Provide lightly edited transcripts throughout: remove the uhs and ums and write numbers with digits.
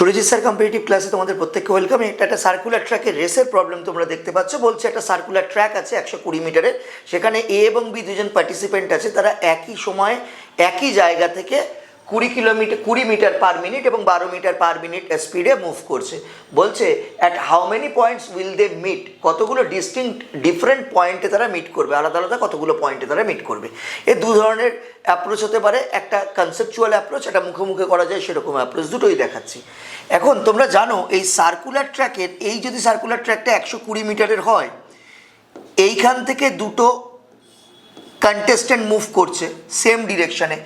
Surajit sir competitive ক্লাসে তোমাদের প্রত্যেককে ওয়েলকাম। একটা সার্কুলার ট্র্যাকের রেসের প্রবলেম তোমরা দেখতে পাচ্ছ। বলছে একটা সার্কুলার ট্র্যাক আছে 120 মিটারের, সেখানে এ এবং বি দুজন পার্টিসিপেন্ট আছে, তারা একই সময়ে একই জায়গা থেকে 20 মিটার পার মিনিট এবং 12 মিটার পার মিনিট স্পিডে মুভ করছে। বলছে at how many points will they meet, কতগুলো ডিফারেন্ট পয়েন্টে তারা মিট করবে, আলাদা আলাদা কতগুলো পয়েন্টে তারা মিট করবে। এই দু ধরনের অ্যাপ্রোচ হতে পারে, একটা কনসেপচুয়াল অ্যাপ্রোচ, একটা মুখে মুখে করা যায় সেরকম অ্যাপ্রোচ, দুটোই দেখাচ্ছি। এখন তোমরা জানো এই সার্কুলার ট্র্যাকের, এই যদি সার্কুলার ট্র্যাকটা 120 মিটারের হয়, এইখান থেকে দুটো কন্টেস্ট্যান্ট মুভ করছে সেম ডিরেকশানে,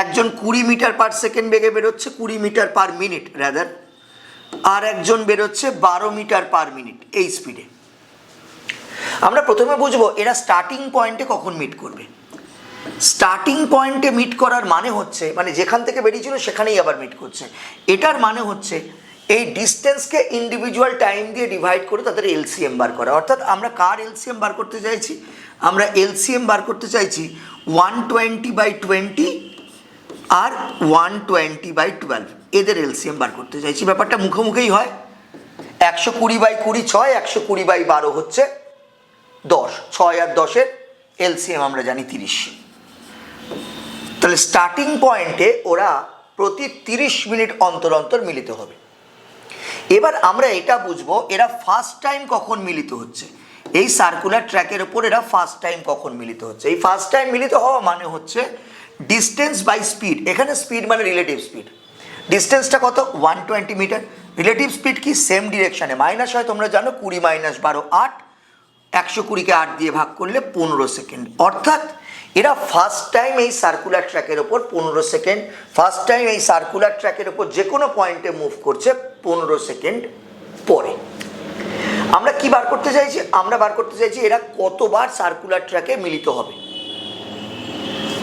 একজন 20 মিটার পার সেকেন্ড বেগে বেরোচ্ছে, 20 মিটার পার মিনিট রাদার, আর একজন বেরোচ্ছে 12 মিটার পার মিনিট এই স্পিডে। আমরা প্রথমে বুঝবো এরা স্টার্টিং পয়েন্টে কখন মিট করবে। স্টার্টিং পয়েন্টে মিট করার মানে হচ্ছে, মানে যেখান থেকে বেরিয়েছিল সেখানেই আবার মিট করছে, এটার মানে হচ্ছে এই ডিস্টেন্সকে ইন্ডিভিজুয়াল টাইম দিয়ে ডিভাইড করে তাদের এলসিএম বার করা। অর্থাৎ আমরা কার এলসিএম বার করতে চাইছি? আমরা এলসিএম বার করতে চাইছি 120/20 আর 120/12, এদের এলসিএম বার করতে চাইছি। ব্যাপারটা মুখোমুখিই হয়। 120/20 6, 120/12 হচ্ছে 10, 6 আর 10-এর এলসিএম আমরা জানি 30। তাহলে স্টার্টিং পয়েন্টে ওরা প্রতি 30 মিনিট অন্তর অন্তর মিলিত হবে। এবার আমরা এটা বুঝবো এরা ফার্স্ট টাইম কখন মিলিত হচ্ছে। এই সার্কুলার ট্র্যাকের ওপর এরা ফার্স্ট টাইম কখন মিলিত হচ্ছে। এই ফার্স্ট টাইম মিলিত হওয়া মানে হচ্ছে ডিস্টেন্স বাই স্পিড। এখানে স্পিড মানে রিলেটিভ স্পিড। ডিস্টেন্সটা কত? 120 মিটার। রিলেটিভ স্পিড কি? সেম ডিরেকশানে মাইনাস হয়, তোমরা জানো 20 - 12 8, 120-কে 8 দিয়ে ভাগ করলে 15 সেকেন্ড। অর্থাৎ এরা ফার্স্ট টাইম এই সার্কুলার ট্র্যাকের ওপর 15 সেকেন্ড, ফার্স্ট টাইম এই সার্কুলার ট্র্যাকের ওপর যে কোনো পয়েন্টে মুভ করছে 15 সেকেন্ড পরে। আমরা কি বার করতে চাইছি? আমরা বার করতে চাইছি এরা কতবার সার্কুলার ট্র্যাকে মিলিত হবে।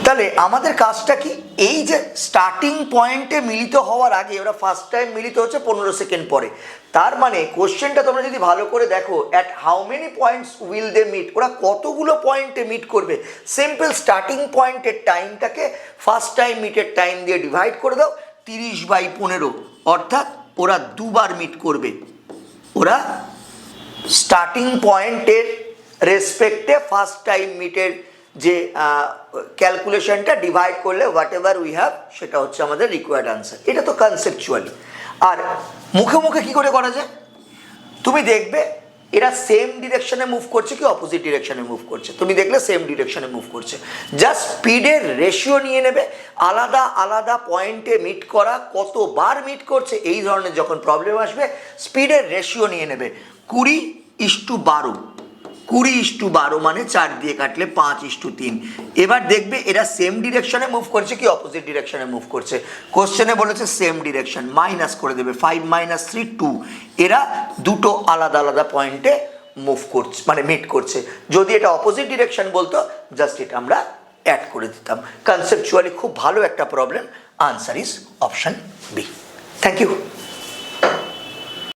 তাহলে আমাদের কাজটা কি? এই যে স্টার্টিং পয়েন্টে মিলিত হওয়ার আগে ওরা ফার্স্ট টাইম মিলিত হচ্ছে 15 সেকেন্ড পরে, তার মানে কোশ্চেনটা তোমরা যদি ভালো করে দেখো, at how many points will they meet, ওরা কতগুলো পয়েন্টে মিট করবে। সিম্পল স্টার্টিং পয়েন্টের টাইমটাকে ফার্স্ট টাইম মিটের টাইম দিয়ে ডিভাইড করে দাও 30/15, অর্থাৎ ওরা দুবার মিট করবে। ওরা স্টার্টিং পয়েন্টের রেসপেক্টে ফার্স্ট টাইম মিটের যে ক্যালকুলেশনটা ডিভাইড করলে হোয়াট এভার উই হ্যাভ, সেটা হচ্ছে আমাদের রিকোয়ার্ড আনসার। এটা তো কনসেপচুয়ালি। আর মুখে মুখে কী করে করা যায়? তুমি দেখবে এরা সেম ডিরেকশনে মুভ করছে কি অপোজিট ডিরেকশনে মুভ করছে। তুমি দেখলে সেম ডিরেকশনে মুভ করছে, জাস্ট স্পিডের রেশিও নিয়ে নেবে। আলাদা আলাদা পয়েন্টে মিট করা, কতবার মিট করছে, এই ধরনের যখন প্রবলেম আসবে স্পিডের রেশিও নিয়ে নেবে। 20:12, 20:12 মানে 4 দিয়ে কাটলে 5:3। এবার দেখবে এরা সেম ডিরেকশনে মুভ করছে কি অপোজিট ডিরেকশনে মুভ করছে। কোশ্চেনে বলেছে সেম ডিরেকশন, মাইনাস করে দেবে 5 - 3 2। এরা দুটো আলাদা আলাদা পয়েন্টে মুভ করছে, মানে মিট করছে। যদি এটা অপোজিট ডিরেকশন বলতো, জাস্ট এটা আমরা অ্যাড করে দিতাম। কনসেপচুয়ালি খুব ভালো একটা problem. Answer is option B. Thank you.